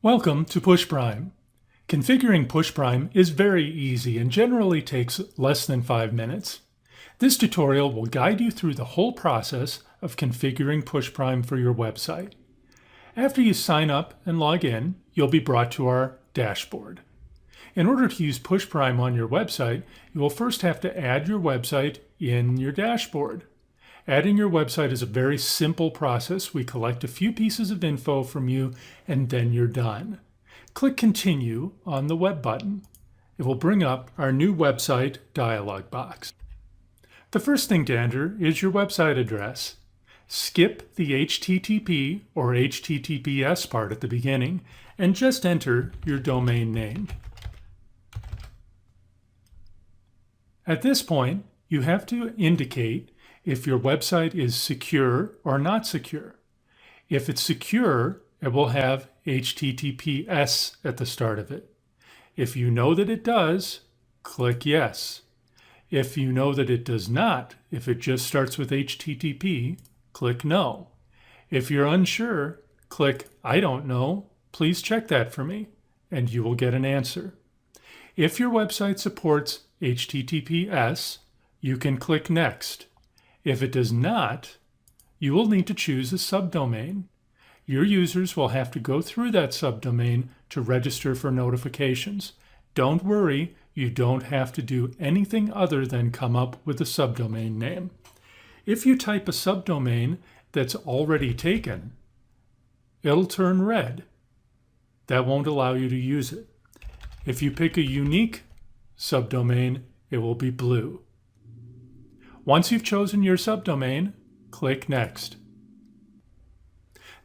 Welcome to PushPrime. Configuring PushPrime is very easy and generally takes less than 5 minutes. This tutorial will guide you through the whole process of configuring PushPrime for your website. After you sign up and log in, you'll be brought to our dashboard. In order to use PushPrime on your website, you will first have to add your website in your dashboard. Adding your website is a very simple process. We collect a few pieces of info from you and then you're done. Click Continue on the Web button. It will bring up our new website dialog box. The first thing to enter is your website address. Skip the HTTP or HTTPS part at the beginning and just enter your domain name. At this point, you have to indicate if your website is secure or not secure. If it's secure, it will have HTTPS at the start of it. If you know that it does, click Yes. If you know that it does not, if it just starts with HTTP, click No. If you're unsure, click I don't know, please check that for me, and you will get an answer. If your website supports HTTPS, you can click Next. If it does not, you will need to choose a subdomain. Your users will have to go through that subdomain to register for notifications. Don't worry, you don't have to do anything other than come up with a subdomain name. If you type a subdomain that's already taken, it'll turn red. That won't allow you to use it. If you pick a unique subdomain, it will be blue. Once you've chosen your subdomain, click Next.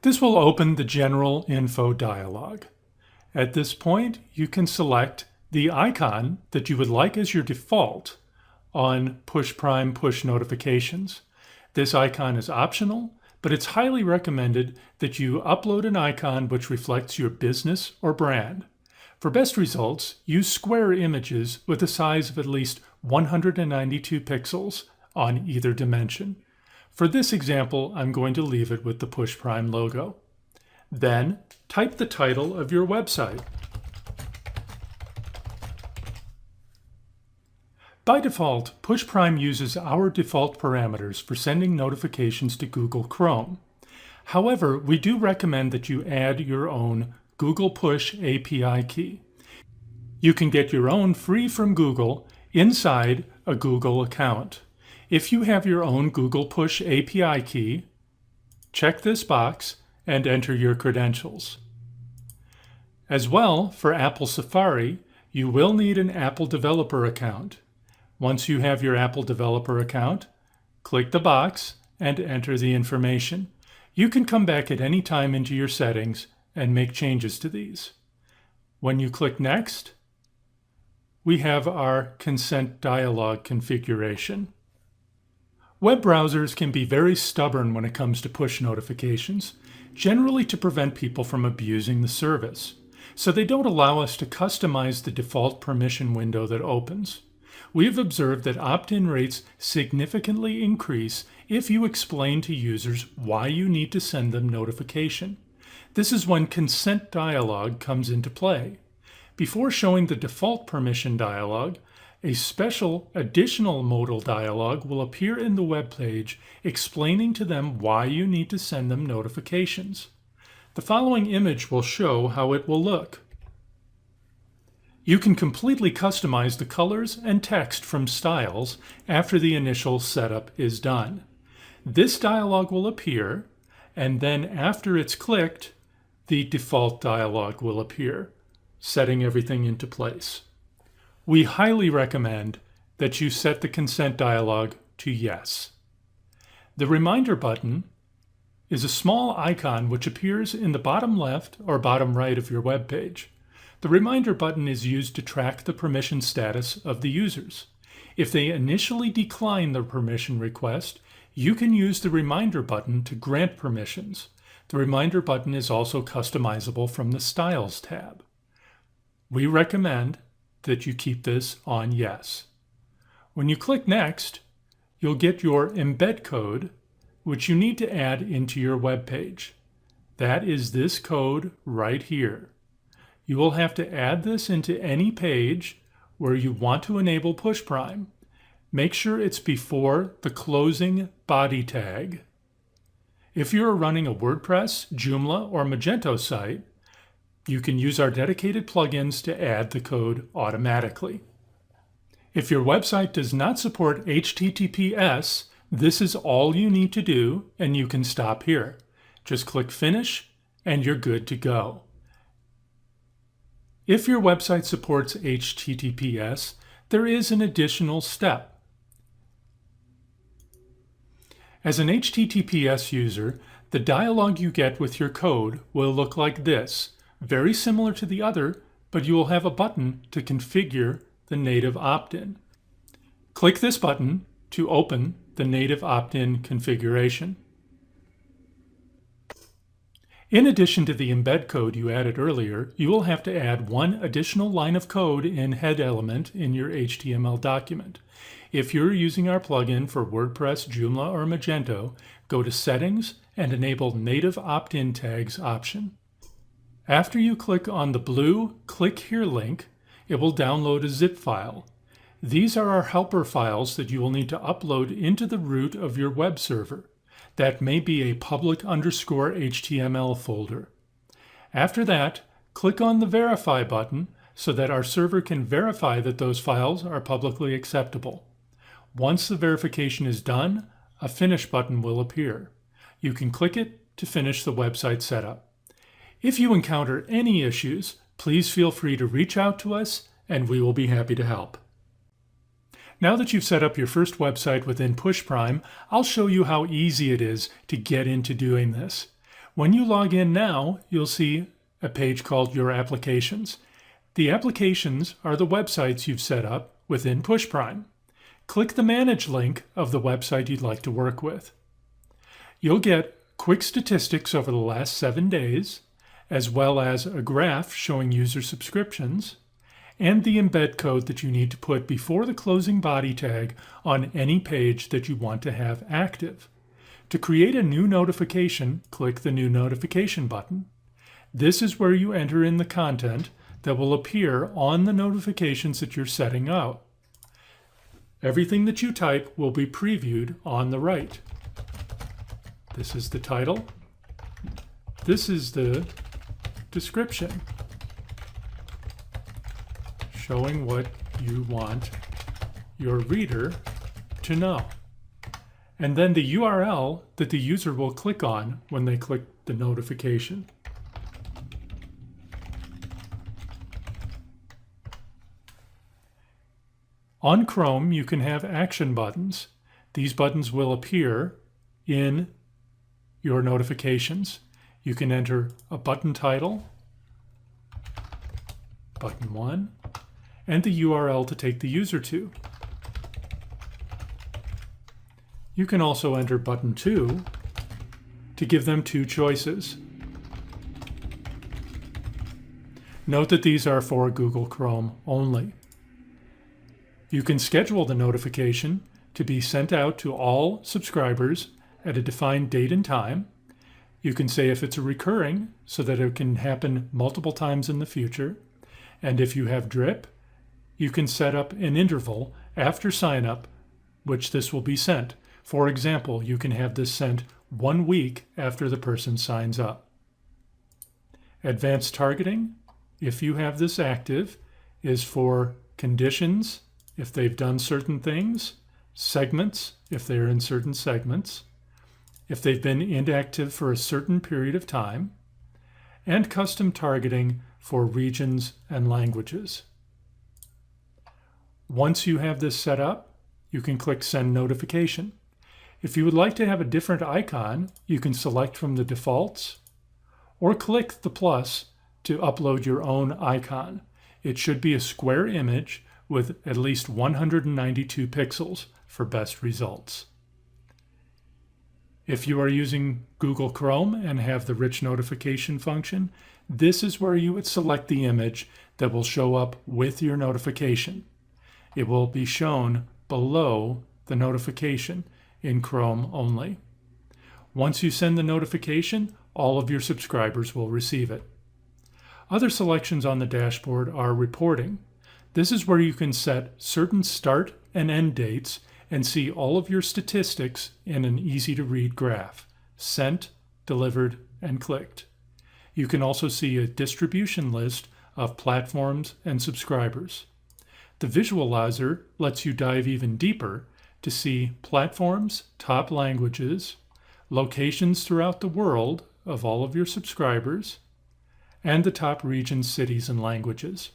This will open the General Info dialog. At this point, you can select the icon that you would like as your default on PushPrime push notifications. This icon is optional, but it's highly recommended that you upload an icon which reflects your business or brand. For best results, use square images with a size of at least 192 pixels on either dimension. For this example, I'm going to leave it with the PushPrime logo. Then, type the title of your website. By default, PushPrime uses our default parameters for sending notifications to Google Chrome. However, we do recommend that you add your own Google Push API key. You can get your own free from Google inside a Google account. If you have your own Google Push API key, check this box and enter your credentials. As well, for Apple Safari, you will need an Apple Developer account. Once you have your Apple Developer account, click the box and enter the information. You can come back at any time into your settings and make changes to these. When you click Next, we have our consent dialog configuration. Web browsers can be very stubborn when it comes to push notifications, generally to prevent people from abusing the service. So they don't allow us to customize the default permission window that opens. We have observed that opt-in rates significantly increase if you explain to users why you need to send them notification. This is when consent dialog comes into play. Before showing the default permission dialog, a special additional modal dialog will appear in the web page explaining to them why you need to send them notifications. The following image will show how it will look. You can completely customize the colors and text from styles after the initial setup is done. This dialog will appear, and then after it's clicked, the default dialog will appear, setting everything into place. We highly recommend that you set the consent dialog to Yes. The reminder button is a small icon which appears in the bottom left or bottom right of your web page. The reminder button is used to track the permission status of the users. If they initially decline the permission request, you can use the reminder button to grant permissions. The reminder button is also customizable from the Styles tab. We recommend that you keep this on Yes. When you click Next, you'll get your embed code, which you need to add into your web page. That is this code right here. You will have to add this into any page where you want to enable PushPrime. Make sure it's before the closing body tag. If you're running a WordPress, Joomla, or Magento site, you can use our dedicated plugins to add the code automatically. If your website does not support HTTPS, this is all you need to do, and you can stop here. Just click Finish, and you're good to go. If your website supports HTTPS, there is an additional step. As an HTTPS user, the dialog you get with your code will look like this, very similar to the other, but you will have a button to configure the native opt-in. Click this button to open the native opt-in configuration. In addition to the embed code you added earlier, you will have to add one additional line of code in head element in your HTML document. If you're using our plugin for WordPress, Joomla, or Magento, go to Settings and enable Native Opt-in Tags option. After you click on the blue Click Here link, it will download a zip file. These are our helper files that you will need to upload into the root of your web server. That may be a public_HTML folder. After that, click on the Verify button so that our server can verify that those files are publicly acceptable. Once the verification is done, a Finish button will appear. You can click it to finish the website setup. If you encounter any issues, please feel free to reach out to us and we will be happy to help. Now that you've set up your first website within PushPrime, I'll show you how easy it is to get into doing this. When you log in now, you'll see a page called Your Applications. The applications are the websites you've set up within PushPrime. Click the Manage link of the website you'd like to work with. You'll get quick statistics over the last 7 days, as well as a graph showing user subscriptions, and the embed code that you need to put before the closing body tag on any page that you want to have active. To create a new notification, click the New Notification button. This is where you enter in the content that will appear on the notifications that you're setting out. Everything that you type will be previewed on the right. This is the title. This is the description, showing what you want your reader to know. And then the URL that the user will click on when they click the notification. On Chrome, you can have action buttons. These buttons will appear in your notifications. You can enter a button title, button 1, and the URL to take the user to. You can also enter button 2 to give them 2 choices. Note that these are for Google Chrome only. You can schedule the notification to be sent out to all subscribers at a defined date and time. You can say if it's a recurring, so that it can happen multiple times in the future. And if you have drip, you can set up an interval after sign up, which this will be sent. For example, you can have this sent 1 week after the person signs up. Advanced targeting, if you have this active, is for conditions, if they've done certain things, segments, if they're in certain segments, if they've been inactive for a certain period of time, and custom targeting for regions and languages. Once you have this set up, you can click Send Notification. If you would like to have a different icon, you can select from the defaults, or click the plus to upload your own icon. It should be a square image with at least 192 pixels for best results. If you are using Google Chrome and have the rich notification function, this is where you would select the image that will show up with your notification. It will be shown below the notification in Chrome only. Once you send the notification, all of your subscribers will receive it. Other selections on the dashboard are reporting. This is where you can set certain start and end dates and see all of your statistics in an easy-to-read graph: sent, delivered, and clicked. You can also see a distribution list of platforms and subscribers. The visualizer lets you dive even deeper to see platforms, top languages, locations throughout the world of all of your subscribers, and the top regions, cities, and languages.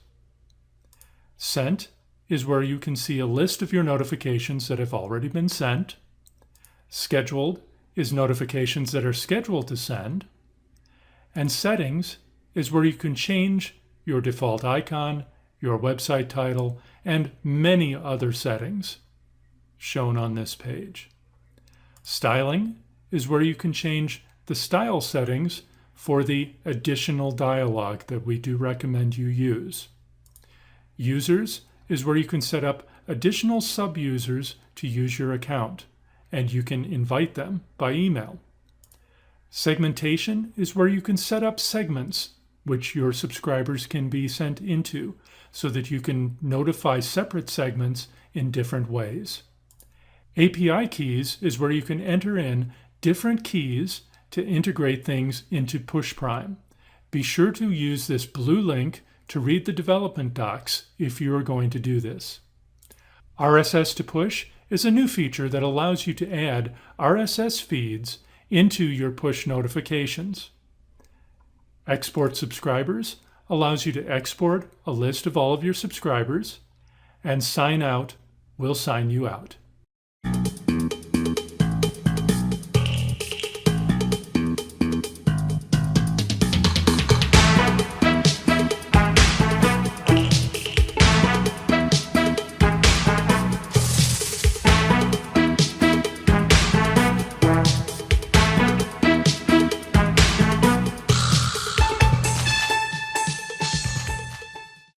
Sent is where you can see a list of your notifications that have already been sent. Scheduled is notifications that are scheduled to send. And settings is where you can change your default icon, your website title, and many other settings shown on this page. Styling is where you can change the style settings for the additional dialogue that we do recommend you use. Users is where you can set up additional sub-users to use your account, and you can invite them by email. Segmentation is where you can set up segments which your subscribers can be sent into so that you can notify separate segments in different ways. API keys is where you can enter in different keys to integrate things into PushPrime. Be sure to use this blue link to read the development docs if you are going to do this. RSS to Push is a new feature that allows you to add RSS feeds into your push notifications. Export Subscribers allows you to export a list of all of your subscribers, and Sign Out will sign you out.